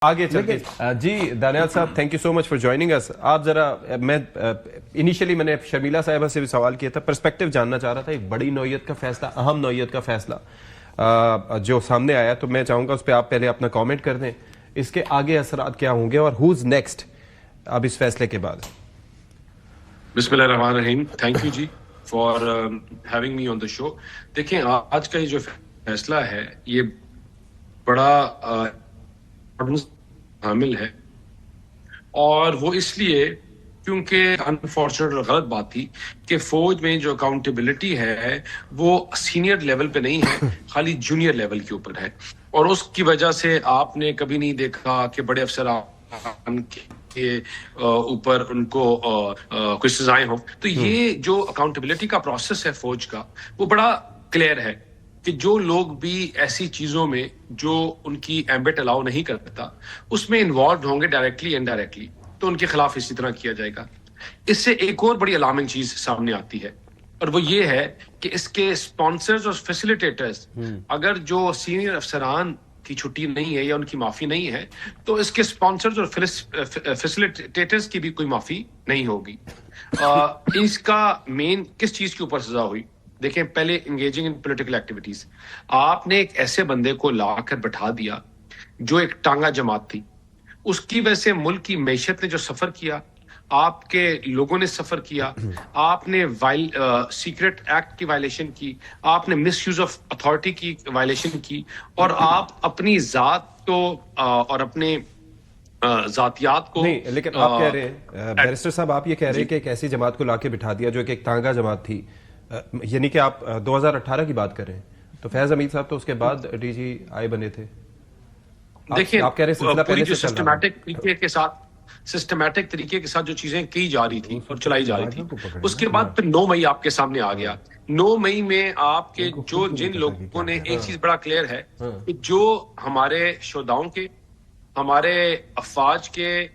آگے چلتے جی دانیال صاحب thank you so much for joining اس. آپ ذرا میں میں نے شرمیلہ صاحبہ سے بھی سوال کیا تھا, پرسپیکٹو جاننا چاہ رہا تھا. ایک بڑی نوعیت کا فیصلہ, اہم نوعیت کا فیصلہ جو سامنے آیا, تو میں چاہوں گا اس پہ آپ پہلے اپنا کامنٹ کر دیں. اس کے آگے اثرات کیا ہوں گے اور ہوز نیکسٹ اب اس فیصلے کے بعد؟ بسم اللہ الرحمن الرحیم. تھینک یو جی for having me on the show. دیکھیں آج کا یہ جو فیصلہ ہے یہ بڑا حامل ہے, اور وہ اس لیے کیونکہ انفارچونیٹ اور غلط بات تھی کہ فوج میں جو اکاؤنٹیبلٹی ہے وہ سینئر لیول پہ نہیں ہے, خالی جونیئر لیول کے اوپر ہے. اور اس کی وجہ سے آپ نے کبھی نہیں دیکھا کہ بڑے افسران کے اوپر ان کو کوئی سزائیں ہوں. تو یہ جو اکاؤنٹیبلٹی کا پروسیس ہے فوج کا وہ بڑا کلیئر ہے کہ جو لوگ بھی ایسی چیزوں میں جو ان کی ایمبٹ الاؤ نہیں کرتا اس میں انوالوڈ ہوں گے ڈائریکٹلی انڈائریکٹلی, تو ان کے خلاف اسی طرح کیا جائے گا. اس سے ایک اور بڑی الارمنگ چیز سامنے آتی ہے, اور وہ یہ ہے کہ اس کے اسپانسرز اور فیسیلیٹیٹرز اگر جو سینئر افسران کی چھٹی نہیں ہے یا ان کی معافی نہیں ہے, تو اس کے اسپانسرز اور فیسیلیٹیٹرز کی بھی کوئی معافی نہیں ہوگی. اس کا مین کس چیز کے اوپر سزا ہوئی؟ دیکھیں, پہلے انگیجنگ ان پولیٹیکل ایکٹیویٹیز. آپ نے ایک ایسے بندے کو لا کر بٹھا دیا جو ایک ٹانگا جماعت تھی, اس کی وجہ سے ملک کی معیشت نے جو سفر کیا, آپ کے لوگوں نے سفر کیا, آپ نے سیکرٹ ایکٹ کی وائلیشن کی, آپ نے مس یوز آف اتھارٹی کی وائلیشن کی, اور آپ اپنی ذات کو اور اپنے ذاتیات کو نہیں. لیکن آپ کہہ رہے ہیں بیرسٹر صاحب, آپ یہ کہہ رہے ہیں کہ ایک ایسی جماعت کو لا کے بٹھا دیا جو کہ ایک تانگا جماعت تھی, یعنی کہ آپ 2018 کی بات کر رہے ہیں, تو فیض حمید صاحب تو اس کے بعد ڈی جی آئی بنے تھے. دیکھیں آپ کہہ رہے ہیں سلسلہ پہلے سے چل رہا ہے. سسٹمیٹک طریقے کے ساتھ جو چیزیں کی جا رہی تھی اور چلائی جا رہی تھی, اس کے بعد پھر 9 مئی آپ کے سامنے آ گیا. 9 مئی میں آپ کے جن لوگوں نے, ایک چیز بڑا کلیئر ہے کہ جو ہمارے شہداؤں کے, ہمارے افواج کے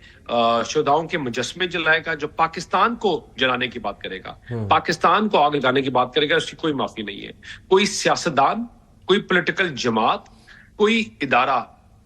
شہداؤں کے مجسمے جلائے گا, جو پاکستان کو جلانے کی بات کرے گا, پاکستان کو آگ لگانے کی بات کرے گا, اس کی کوئی معافی نہیں ہے. کوئی سیاستدان, کوئی پولیٹیکل جماعت, کوئی ادارہ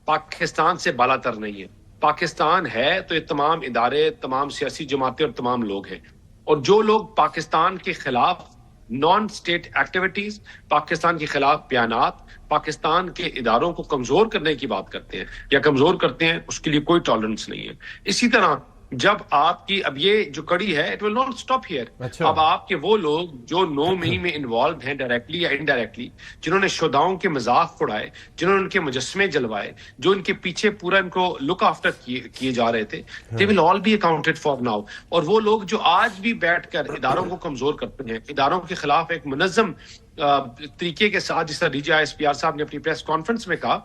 پاکستان سے بالا تر نہیں ہے. پاکستان ہے تو یہ تمام ادارے, تمام سیاسی جماعتیں اور تمام لوگ ہیں. اور جو لوگ پاکستان کے خلاف نان سٹیٹ ایکٹیویٹیز, پاکستان کے خلاف بیانات, پاکستان کے اداروں کو کمزور کرنے کی بات کرتے ہیں یا کمزور کرتے ہیں, اس کے لیے کوئی ٹالرنس نہیں ہے. اسی طرح جب آپ کی اب یہ جو کڑی ہے, it will not stop here. اب آپ کے وہ لوگ جو 9 مئی میں انوالوڈ ہیں ڈائریکٹلی یا انڈائریکٹلی, جنہوں نے شہداؤں کے مذاق اڑائے, جنہوں نے ان کے مجسمے جلوائے, جو ان کے پیچھے پورا ان کو لک آفٹر کیے جا رہے تھے, they will all be accounted for now. اور وہ لوگ جو آج بھی بیٹھ کر اداروں کو کمزور کرتے ہیں, اداروں کے خلاف ایک منظم طریقے کے ساتھ, جس طرح D G I S P R صاحب نے اپنی پریس کانفرنس میں کہا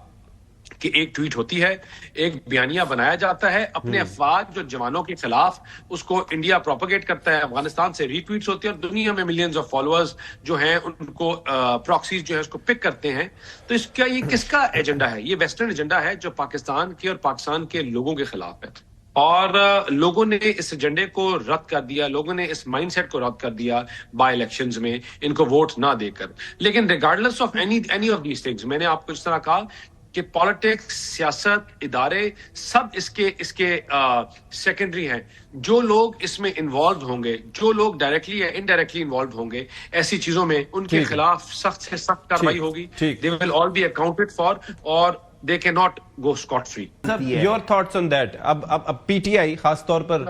کہ ایک ٹویٹ ہوتی ہے, ایک بیانیہ بنایا جاتا ہے اپنے افواج جو جوانوں کے خلاف, اس کو انڈیا پروپیگیٹ کرتا ہے, افغانستان سے ری ٹویٹس ہوتی ہیں, اور دنیا میں ملینز آف فالوورز جو ہیں ان کو پراکسیز جو ہے اس کو پک کرتے ہیں. تو اس کا یہ کس کا ایجنڈا ہے؟ یہ ویسٹرن ایجنڈا ہے جو پاکستان کے اور پاکستان کے لوگوں کے خلاف ہے. اور لوگوں نے اس ایجنڈے کو رد کر دیا, لوگوں نے اس مائنڈ سیٹ کو رد کر دیا بائی الیکشنز میں ان کو ووٹ نہ دے کر. لیکن regardless of any of these things, میں نے آپ کو اس طرح کہا کہ پالیٹکس, سیاست, ادارے سب اس کے سیکنڈری ہیں. جو لوگ اس میں انوالوڈ ہوں گے, جو لوگ ڈائریکٹلی یا انڈائریکٹلی انوالوڈ ہوں گے ایسی چیزوں میں, ان کے خلاف سخت سے سخت کارروائی ہوگی. دے will all be accounted for, اور they cannot go scot free. Your thoughts on that? اب پی ٹی آئی خاص طور پر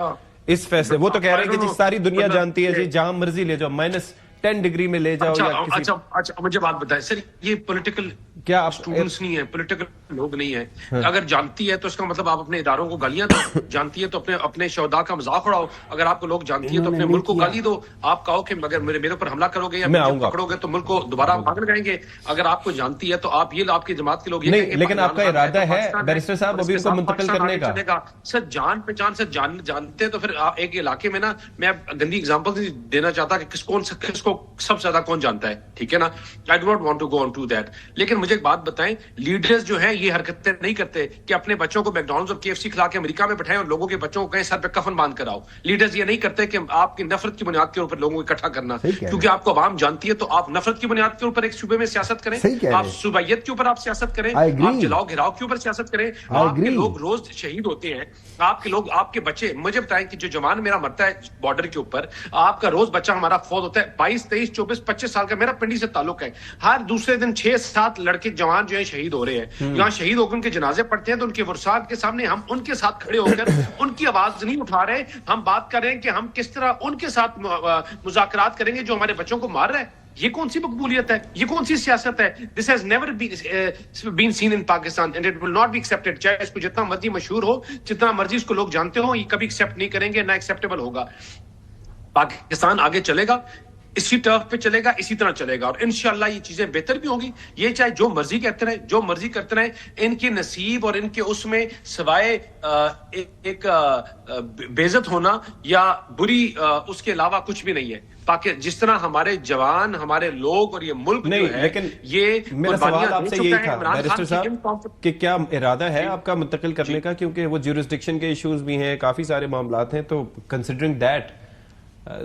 اس فیصلے, وہ تو کہہ رہے ہیں کہ جی ساری دنیا جانتی ہے جی, جہاں مرضی لے جاؤ, -10 ڈگری میں لے جاؤ. اچھا مجھے بات بتائیں سر, یہ پولیٹیکل کیا آپ اسٹوڈنٹس نہیں ہیں, پولیٹیکل لوگ نہیں ہیں. اگر جانتی ہے تو اس کا مطلب آپ اپنے اداروں کو گالیاں دو, جانتی ہے تو اپنے شہداء کا مذاق اڑاؤ. اگر آپ کو لوگ جانتی ہے تو اپنے ملک کو گالی دو. آپ کہو کہ اگر میرے اوپر حملہ کرو گے یا پکڑو گے تو ملک کو دوبارہ بھاگ لگائیں گے. اگر آپ کو جانتی ہے تو آپ کی جماعت کے لوگ نہیں, لیکن آپ کا ارادہ ہے بیرسٹر صاحب ابھی ان کو منتقل کرنے کا. سر جان پہچان سے جانتے تو پھر ایک علاقے میں نا, میں گندی اگزامپل دینا چاہتا کہ کس کو سب سے زیادہ کون جانتا ہے, ٹھیک ہے نا. I do not want to go on to that. لیکن مجھے ایک بات بتائیں, لیڈرز جو ہیں یہ حرکتیں نہیں کرتے کہ اپنے بچوں کو میکڈونلڈز اور KFC کھلا کے امریکہ میں بٹھائیں اور لوگوں کے بچوں کو کہیں سر پہ کفن باندھ کر آؤ. لیڈرز یہ نہیں کرتے کہ آپ کی نفرت کی بنیاد کے اوپر لوگوں کو اکٹھا کرنا, کیونکہ آپ کو عوام جانتی ہے. تو آپ نفرت کی بنیاد کے اوپر ایک صوبے میں سیاست کریں, آپ صوبائیت کے اوپر آپ سیاست کریں, آپ جلاؤ گھراؤ کے اوپر سیاست کریں. آپ کے لوگ روز شہید ہوتے ہیں, آپ کے لوگ, آپ کے بچے, مجھے بتائیں کہ جو جوان میرا مرتا ہے بارڈر کے اوپر, آپ کا روز بچہ ہمارا فوت ہوتا ہے. 22 23 24 25 سال کا میرا پنڈی سے تعلق ہے. ہر دوسرے دن 6-7 لڑکے جوان جو ہیں شہید ہو رہے ہیں. یہاں شہید ہو کر ان کے جنازے پڑتے ہیں تو ان کے ورثاء کے سامنے ہم ان کے ساتھ کھڑے ہو کر ان کی آواز نہیں اٹھا رہے. ہم بات کر رہے ہیں کہ ہم کس طرح ان کے ساتھ مذاکرات کریں گے جو ہمارے بچوں کو مار رہے ہیں. یہ کون سی مقبولیت ہے, یہ کون سی سیاست ہے؟ This has never been seen in Pakistan and it will not be accepted. چاہے اس کو جتنا مرضی مشہور ہو, جتنا مرضی اس کو لوگ جانتے ہوں, یہ کبھی ایکسپٹ نہیں کریں گے, نہ ایکسیپٹیبل ہوگا. پاکستان آگے چلے گا, اسی ٹرف پہ چلے گا, اسی طرح چلے گا, اور انشاءاللہ یہ چیزیں بہتر بھی ہوں گی. یہ چاہے جو مرضی کہتے رہیں, جو مرضی کرتے رہیں, ان کے نصیب اور ان کے اس میں سوائے ایک بےعزت ہونا یا بری اس کے علاوہ کچھ بھی نہیں ہے. جس طرح ہمارے جوان, ہمارے لوگ اور یہ ملک جو ہے, یہ میرا سوال آپ سے یہی تھا بیرسٹر صاحب کہ کیا ارادہ ہے آپ کا منتقل کرنے کا, کیونکہ وہ جیورسڈکشن کے ایشوز بھی ہیں, کافی سارے معاملات ہیں, تو considering that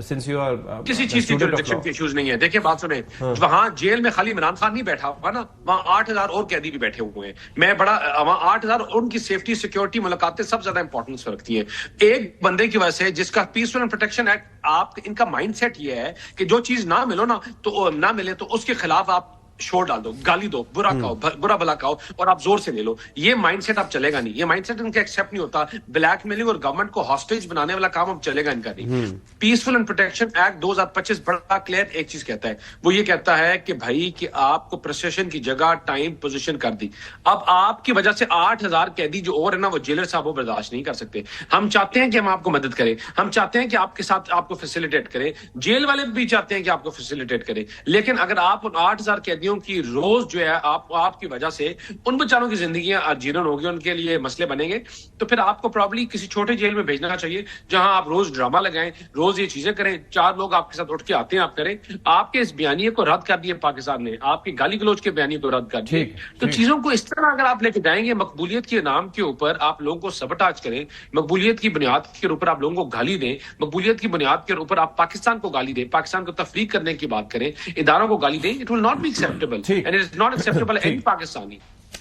since you are کسی چیز کی جیورسڈکشن کے ایشوز نہیں ہے. دیکھیں بات سنیں, وہاں جیل میں خالی عمران خان نہیں بیٹھا ہوا نا, وہاں 8000 اور قیدی بھی بیٹھے ہوئے ہیں. میں بڑا وہاں 8000 ان کی سیفٹی سیکیورٹی ملاقاتیں سب زیادہ امپورٹنس رکھتی ہیں. ایک بندے کی وجہ سے جس کا پیسفل اینڈ پروٹیکشن ایکٹ, آپ ان کا مائنڈ سیٹ یہ ہے کہ جو چیز نہ ملو نا تو نہ ملے تو اس کے خلاف آپ شور ڈال دو, گالی دو, برا کہو, برا بھلا کہو, اور آپ زور سے لے لو. یہ مائنڈ سیٹ اب چلے گا نہیں. یہ مائنڈ سیٹ ان کا ایکسیپٹ نہیں ہوتا. بلیک میلنگ اور گورنمنٹ کو ہاسٹیج بنانے والا کام اب چلے گا ان کا نہیں. پیسفل اینڈ پروٹیکشن ایکٹ 2025 بڑا کلیئر ایک چیز کہتا ہے, وہ یہ کہتا ہے کہ بھائی کہ آپ کو پروسیشن کی جگہ, ٹائم, پوزیشن کر دی. اب آپ کی وجہ سے 8000 قیدی جو اور ہے نا, وہ جیلر صاحب وہ برداشت نہیں کر سکتے. ہم چاہتے ہیں کہ ہم آپ کو مدد کریں, ہم چاہتے ہیں کہ آپ کے ساتھ آپ کو فیسیلیٹیٹ کریں, جیل والے بھی چاہتے ہیں کہ آپ کو فیسیلیٹیٹ کریں. لیکن اگر آپ ان 8000 قیدیوں کی روز جو ہے آپ کی وجہ سے ان بیچاروں کی زندگیاں جیرن ہوگی, ان کے لیے مسئلے بنیں گے, تو پھر آپ کو پرابلی کسی چھوٹے جیل میں بھیجنا چاہیے جہاں آپ روز ڈرامہ لگائیں, روز یہ چیزیں کریں, 4 لوگ آپ کے ساتھ اٹھ کے آتے ہیں, آپ کریں. آپ کے اس بیانیے کو رد کر دیا پاکستان نے, آپ کی گالی گلوچ کے بیانیے کو رد کر دیا. تو چیزوں کو اس طرح اگر آپ لے کے جائیں گے, مقبولیت کے نام کے اوپر آپ لوگوں کو سبٹاج کریں, مقبولیت کی بنیاد کے اوپر آپ لوگوں کو گالی دیں, مقبولیت کی بنیاد کے اوپر آپ پاکستان کو گالی دیں, پاکستان کو تفریق کرنے کی بات کریں, اداروں کو گالی دیں, it will not be acceptable and it is not acceptable any Pakistani.